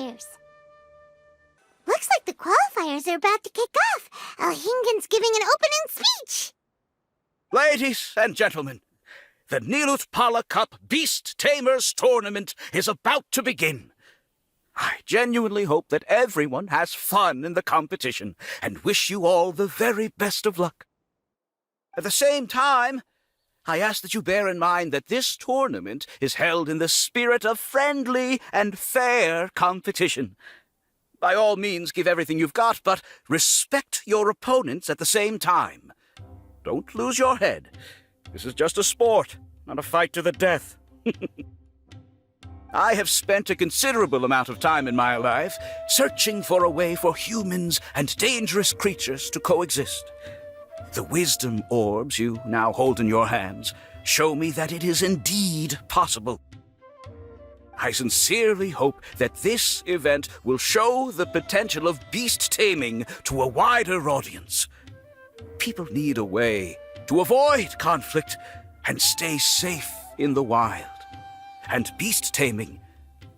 qualifiers. Looks like the qualifiers are about to kick off. Alhingen's giving an opening speech. Ladies and gentlemen, the Nilotpala Cup Beast Tamers Tournament is about to begin. I genuinely hope that everyone has fun in the competition and wish you all the very best of luck. At the same time, I ask that you bear in mind that this tournament is held in the spirit of friendly and fair competition. By all means, give everything you've got, but respect your opponents at the same time. Don't lose your head. This is just a sport, not a fight to the death. I have spent a considerable amount of time in my life searching for a way for humans and dangerous creatures to coexist. The wisdom orbs you now hold in your hands show me that it is indeed possible. I sincerely hope that this event will show the potential of beast taming to a wider audience. People need a way to avoid conflict and stay safe in the wild. And beast taming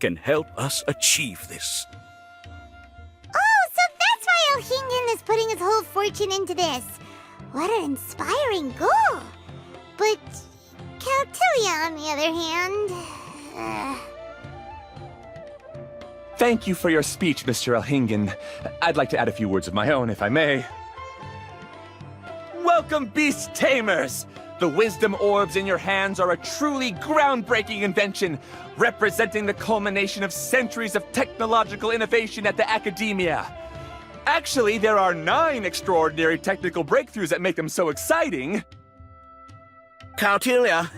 can help us achieve this. Oh, so that's why Alhingen is putting his whole fortune into this. What an inspiring goal. But Caltilia, on the other hand... Thank you for your speech, Mr. Alhingen. I'd like to add a few words of my own, if I may. Welcome, Beast Tamers! The wisdom orbs in your hands are a truly groundbreaking invention, representing the culmination of centuries of technological innovation at the academia. Actually, there are 9 extraordinary technical breakthroughs that make them so exciting. Caltilia,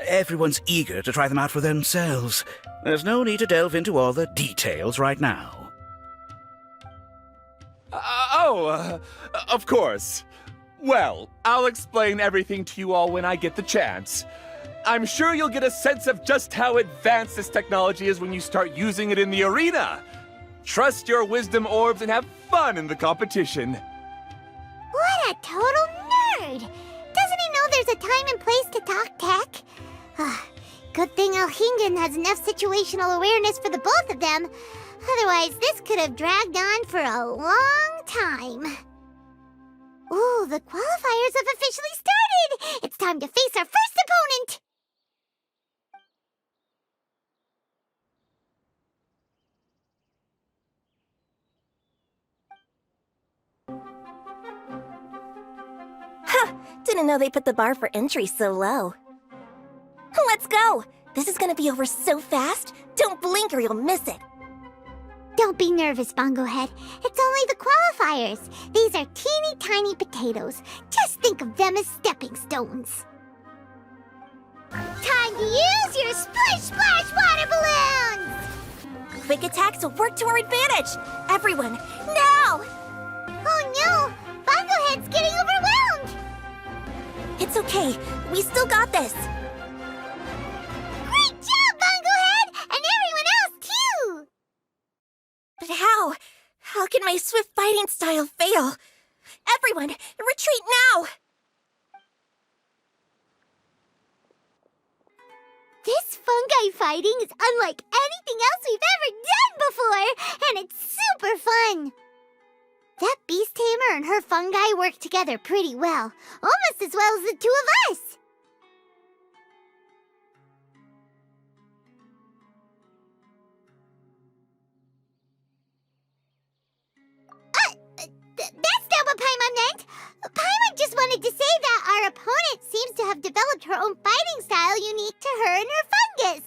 everyone's eager to try them out for themselves. There's no need to delve into all the details right now. Of course. Well, I'll explain everything to you all when I get the chance. I'm sure you'll get a sense of just how advanced this technology is when you start using it in the arena. Trust your wisdom orbs and have fun in the competition. What a total nerd! Doesn't he know there's a time and place to talk tech? Good thing Alhingen has enough situational awareness for the both of them. Otherwise, this could have dragged on for a long time. Ooh, the qualifiers have officially started! It's time to face our first opponent! Huh! Didn't know they put the bar for entry so low. Let's go! This is gonna be over so fast, don't blink or you'll miss it. Don't be nervous, Bongo Head. It's only the qualifiers. These are teeny tiny potatoes. Just think of them as stepping stones. Time to use your Splish Splash water balloons! Quick attacks will work to our advantage! Everyone, now! Oh no! Bongo Head's getting overwhelmed! It's okay, we still got this! Great job, Bongo Head! And everyone else, too! But how? How can my swift fighting style fail? Everyone, retreat now! This fungi fighting is unlike anything else we've ever done before, and it's super fun! That beast tamer and her fungi work together pretty well, almost as well as the two of us! That's not what Paimon meant! Paimon just wanted to say that our opponent seems to have developed her own fighting style unique to her and her fungus!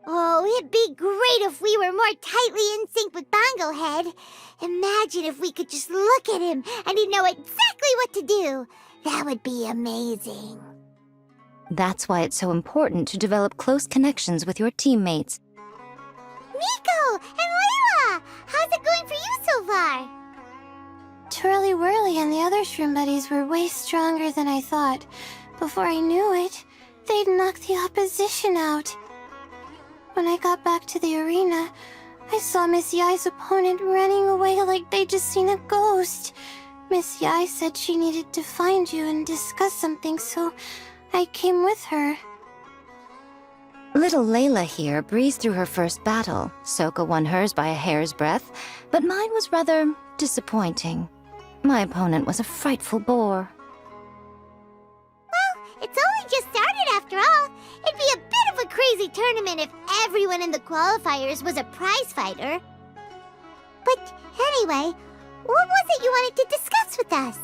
Oh, it'd be great if we were more tightly in sync with Bongo Head. Imagine if we could just look at him and he'd know exactly what to do. That would be amazing. That's why it's so important to develop close connections with your teammates. Miko and Layla! How's it going for you so far? Twirly Whirly and the other shroom buddies were way stronger than I thought. Before I knew it, they'd knocked the opposition out. When I got back to the arena, I saw Miss Yai's opponent running away like they'd just seen a ghost. Miss Yai said she needed to find you and discuss something, so I came with her. Little Layla here breezed through her first battle. Soka won hers by a hair's breadth, but mine was rather disappointing. My opponent was a frightful bore. Well, it's only just started after all. It'd be a bit of a crazy tournament if everyone in the qualifiers was a prize fighter. But anyway, what was it you wanted to discuss with us?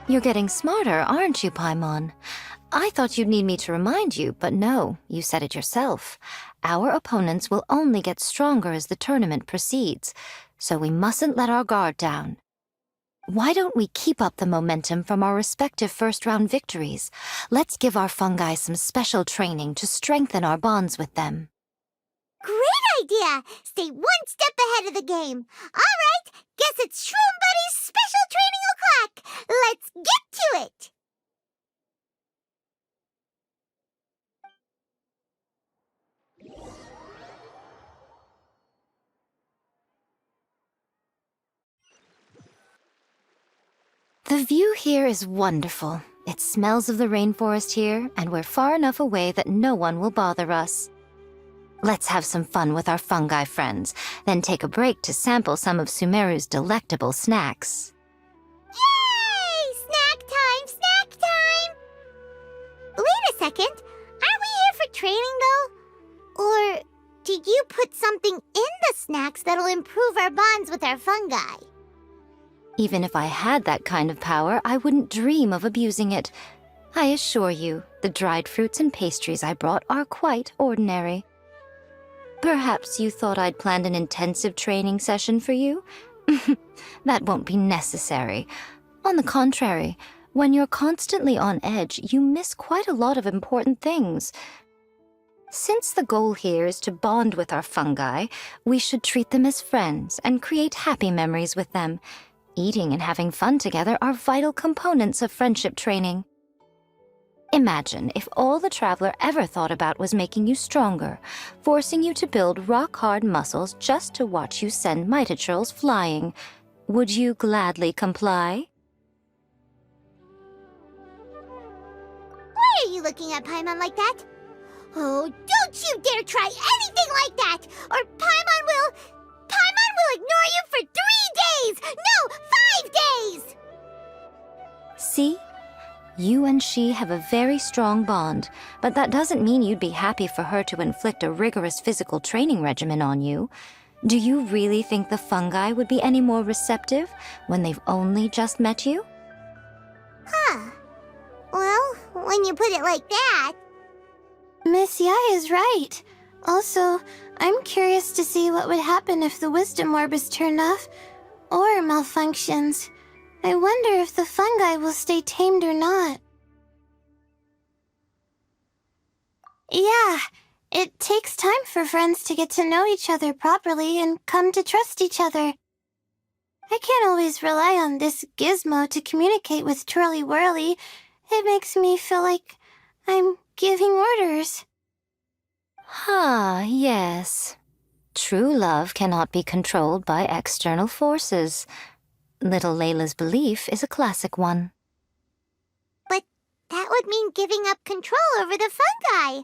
You're getting smarter, aren't you, Paimon? I thought you'd need me to remind you, but no, you said it yourself. Our opponents will only get stronger as the tournament proceeds, so we mustn't let our guard down. Why don't we keep up the momentum from our respective first-round victories? Let's give our fungi some special training to strengthen our bonds with them. Great idea! Stay one step ahead of the game. All right, guess it's Shroom Buddy's special training o'clock. Let's get to it! The view here is wonderful. It smells of the rainforest here, and we're far enough away that no one will bother us. Let's have some fun with our fungi friends, then take a break to sample some of Sumeru's delectable snacks. Yay! Snack time! Snack time! Wait a second. Aren't we here for training, though? Or did you put something in the snacks that'll improve our bonds with our fungi? Even if I had that kind of power, I wouldn't dream of abusing it. I assure you, the dried fruits and pastries I brought are quite ordinary. Perhaps you thought I'd planned an intensive training session for you? That won't be necessary. On the contrary, when you're constantly on edge, you miss quite a lot of important things. Since the goal here is to bond with our fungi, we should treat them as friends and create happy memories with them. Eating and having fun together are vital components of friendship training. Imagine if all the Traveler ever thought about was making you stronger, forcing you to build rock-hard muscles just to watch you send Mitatrolls flying. Would you gladly comply? Why are you looking at Paimon like that? Oh, don't you dare try anything like that, or Paimon will ignore you for 3 days! No, 5 days! See? You and she have a very strong bond, but that doesn't mean you'd be happy for her to inflict a rigorous physical training regimen on you. Do you really think the fungi would be any more receptive when they've only just met you? Huh. Well, when you put it like that... Miss Yai is right. Also, I'm curious to see what would happen if the wisdom orb is turned off or malfunctions. I wonder if the fungi will stay tamed or not. Yeah, it takes time for friends to get to know each other properly and come to trust each other. I can't always rely on this gizmo to communicate with Twirly Whirly. It makes me feel like I'm giving orders. Ah, yes. True love cannot be controlled by external forces. Little Layla's belief is a classic one. But that would mean giving up control over the fungi.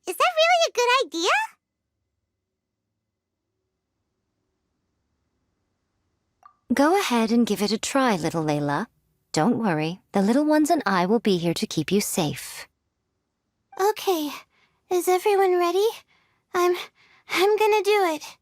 Is that really a good idea? Go ahead and give it a try, little Layla. Don't worry, the little ones and I will be here to keep you safe. Okay, is everyone ready? I'm gonna do it.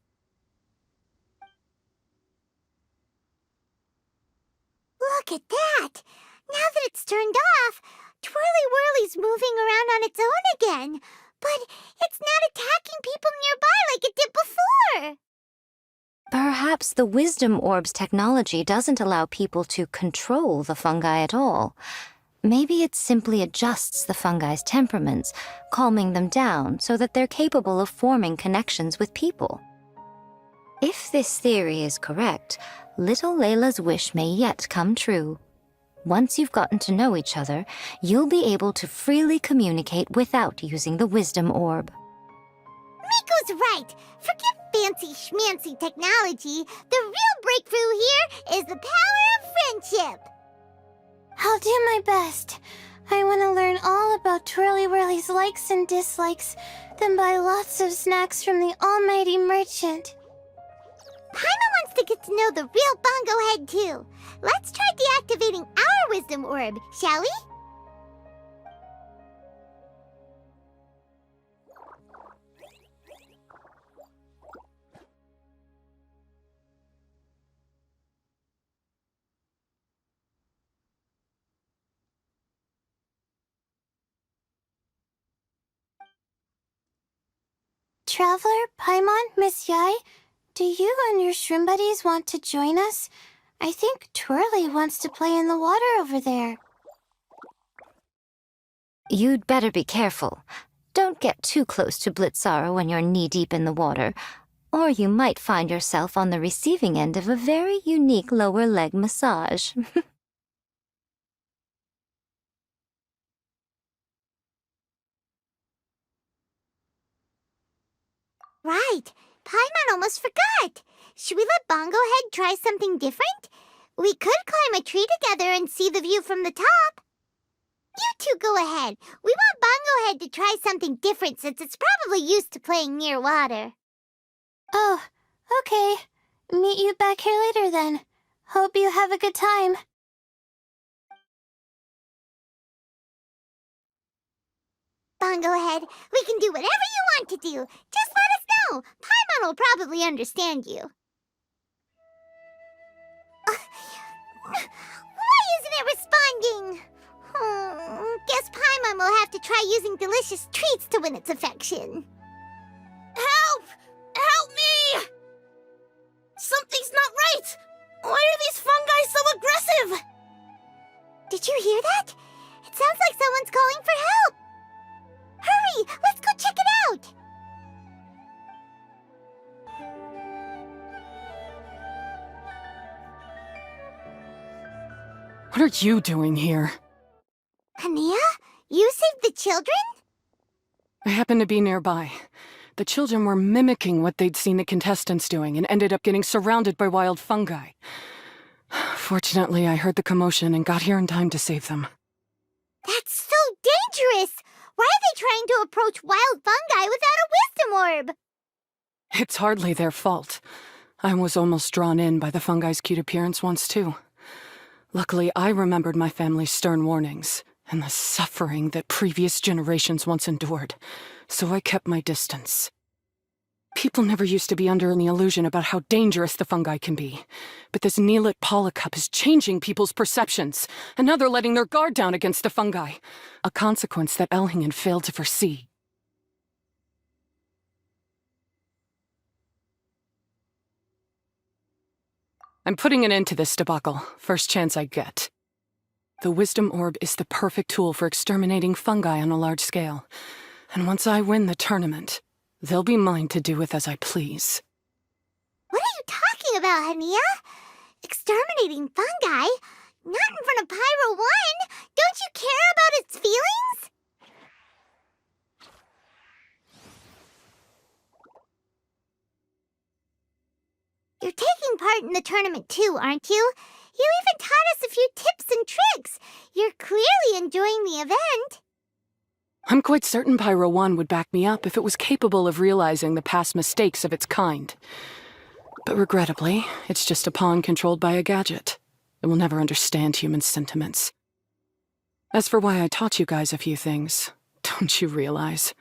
Look at that! Now that it's turned off, Twirly Whirly's moving around on its own again. But it's not attacking people nearby like it did before. Perhaps the Wisdom Orb's technology doesn't allow people to control the fungi at all. Maybe it simply adjusts the fungi's temperaments, calming them down so that they're capable of forming connections with people. If this theory is correct, little Layla's wish may yet come true. Once you've gotten to know each other, you'll be able to freely communicate without using the Wisdom Orb. Miko's right. Forget fancy schmancy technology. The real breakthrough here is the power of friendship. I'll do my best. I want to learn all about Twirly Whirly's likes and dislikes, then buy lots of snacks from the almighty merchant. Paimon wants to get to know the real Bongo Head, too. Let's try deactivating our Wisdom Orb, shall we? Traveler, Paimon, Miss Yai, do you and your shrimp buddies want to join us? I think Twirly wants to play in the water over there. You'd better be careful. Don't get too close to Blitzara when you're knee-deep in the water, or you might find yourself on the receiving end of a very unique lower leg massage. Right. Paimon almost forgot. Should we let Bongo Head try something different? We could climb a tree together and see the view from the top. You two go ahead. We want Bongo Head to try something different since it's probably used to playing near water. Oh, okay. Meet you back here later then. Hope you have a good time. Bongo Head, we can do whatever you want to do. Just let us know. Paimon will probably understand you. Why isn't it responding? Guess Paimon will have to try using delicious treats to win its affection. Help! Help me! Something's not right! Why are these fungi so aggressive? Did you hear that? It sounds like someone's calling for help. Hurry! Let's go check it out! What are you doing here? Hania? You saved the children? I happened to be nearby. The children were mimicking what they'd seen the contestants doing and ended up getting surrounded by wild fungi. Fortunately, I heard the commotion and got here in time to save them. That's so dangerous! Why are they trying to approach wild fungi without a wisdom orb? It's hardly their fault. I was almost drawn in by the fungi's cute appearance once, too. Luckily, I remembered my family's stern warnings and the suffering that previous generations once endured, so I kept my distance. People never used to be under any illusion about how dangerous the fungi can be, but this Nilotpala cup is changing people's perceptions, and now they're letting their guard down against the fungi, a consequence that Elhingen failed to foresee. I'm putting an end to this debacle, first chance I get. The Wisdom Orb is the perfect tool for exterminating fungi on a large scale, and once I win the tournament, they'll be mine to do with as I please. What are you talking about, Hania? Exterminating fungi? Not in front of Pyro 1! Don't you care about its feelings? You're taking part in the tournament too, aren't you? You even taught us a few tips and tricks. You're clearly enjoying the event. I'm quite certain Pyro 1 would back me up if it was capable of realizing the past mistakes of its kind. But regrettably, it's just a pawn controlled by a gadget. It will never understand human sentiments. As for why I taught you guys a few things, don't you realize?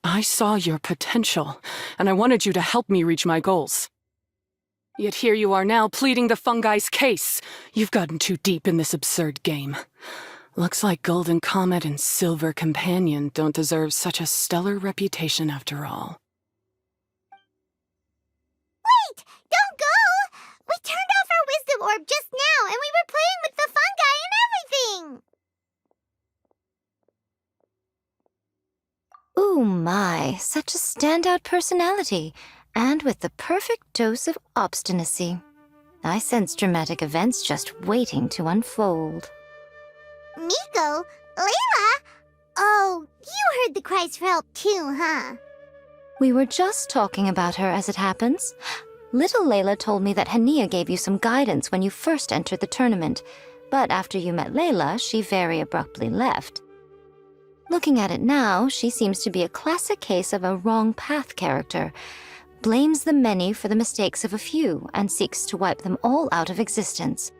I saw your potential, and I wanted you to help me reach my goals. Yet here you are now pleading the fungi's case. You've gotten too deep in this absurd game. Looks like Golden Comet and Silver Companion don't deserve such a stellar reputation after all. Wait! Don't go! We turned off our wisdom orb just now, and we were playing with the fungi and everything! Ooh my, such a standout personality, and with the perfect dose of obstinacy. I sense dramatic events just waiting to unfold. Nico? Layla? Oh, you heard the cries for help too, huh? We were just talking about her as it happens. Little Layla told me that Hania gave you some guidance when you first entered the tournament, but after you met Layla, she very abruptly left. Looking at it now, she seems to be a classic case of a wrong path character. Blames the many for the mistakes of a few and seeks to wipe them all out of existence.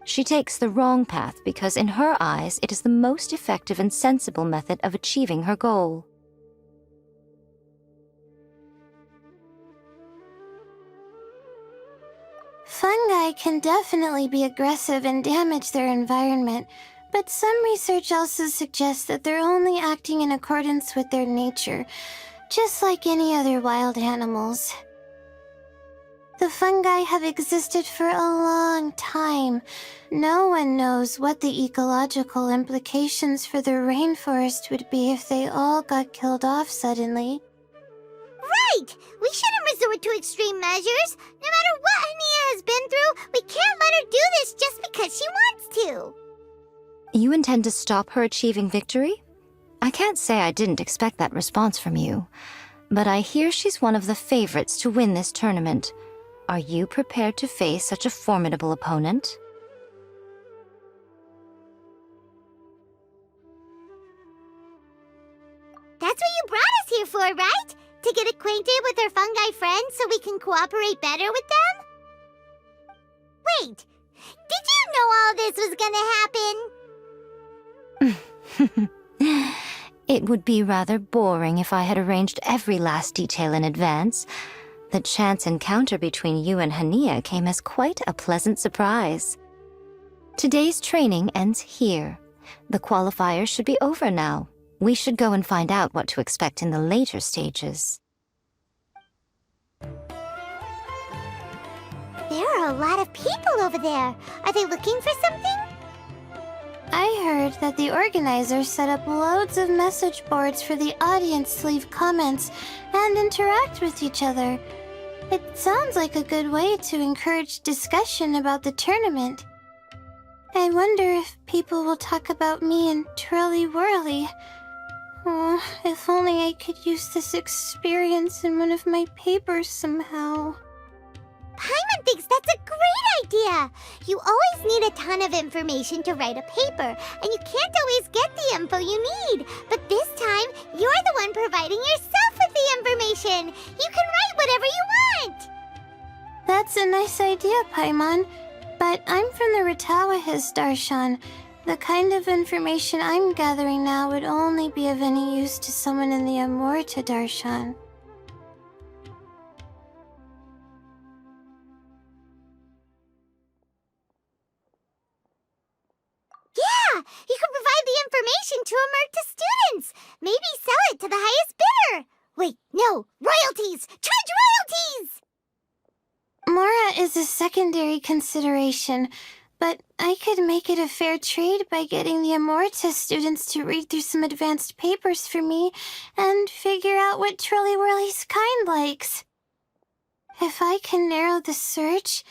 She takes the wrong path because in her eyes it is the most effective and sensible method of achieving her goal. Fungi can definitely be aggressive and damage their environment, but some research also suggests that they're only acting in accordance with their nature, just like any other wild animals. The fungi have existed for a long time. No one knows what the ecological implications for the rainforest would be if they all got killed off suddenly. Right! We shouldn't resort to extreme measures. No matter what Hania has been through, we can't let her do this just because she wants to. You intend to stop her achieving victory? I can't say I didn't expect that response from you, but I hear she's one of the favorites to win this tournament. Are you prepared to face such a formidable opponent? That's what you brought us here for, right? To get acquainted with our fungi friends so we can cooperate better with them? Wait, did you know all this was gonna happen? It would be rather boring if I had arranged every last detail in advance. The chance encounter between you and Hania came as quite a pleasant surprise. Today's training ends here. The qualifiers should be over now. We should go and find out what to expect in the later stages. There are a lot of people over there. Are they looking for something? I heard that the organizers set up loads of message boards for the audience to leave comments and interact with each other. It sounds like a good way to encourage discussion about the tournament. I wonder if people will talk about me and Twirly Whirly. Oh, if only I could use this experience in one of my papers somehow. Paimon thinks that's a great idea! You always need a ton of information to write a paper, and you can't always get the info you need. But this time, you're the one providing yourself with the information! You can write whatever you want! That's a nice idea, Paimon. But I'm from the Ratawahis, Darshan. The kind of information I'm gathering now would only be of any use to someone in the Amorta, Darshan. Yeah! You can provide the information to Amorta students! Maybe sell it to the highest bidder! Wait, no! Royalties! Charge royalties! Mora is a secondary consideration, but I could make it a fair trade by getting the Amorta students to read through some advanced papers for me and figure out what Twirly Whirly's kind likes. If I can narrow the search,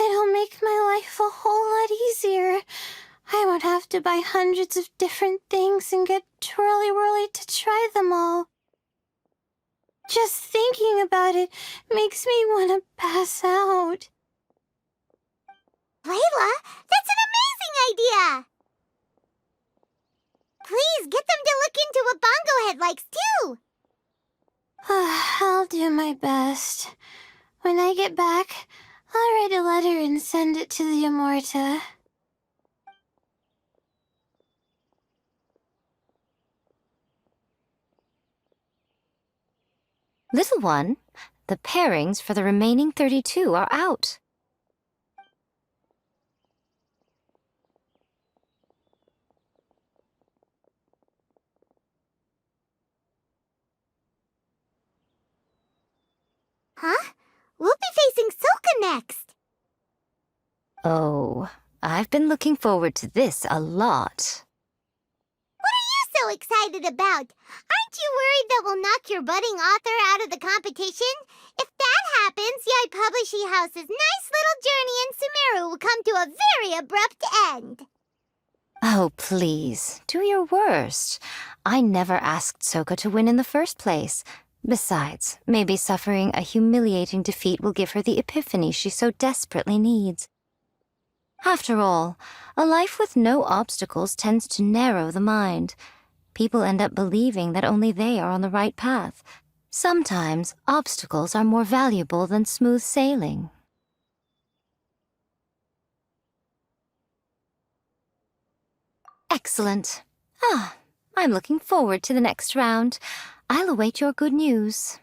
it'll make my life a whole lot easier. I won't have to buy hundreds of different things and get Twirly Whirly to try them all. Just thinking about it makes me want to pass out. Layla, that's an amazing idea! Please get them to look into what Bongo Head likes too! I'll do my best. When I get back, I'll write a letter and send it to the Amorta. Little one, the pairings for the remaining 32 are out. Huh? We'll be facing Silka next! Oh, I've been looking forward to this a lot. What are you so excited about? Aren't you worried that we'll knock your budding author out of the competition? If that happens, Yai Publishing House's nice little journey in Sumeru will come to a very abrupt end. Oh, please, do your worst. I never asked Soka to win in the first place. Besides, maybe suffering a humiliating defeat will give her the epiphany she so desperately needs. After all, a life with no obstacles tends to narrow the mind. people end up believing that only they are on the right path. Sometimes obstacles are more valuable than smooth sailing. Excellent. I'm looking forward to the next round. I'll await your good news.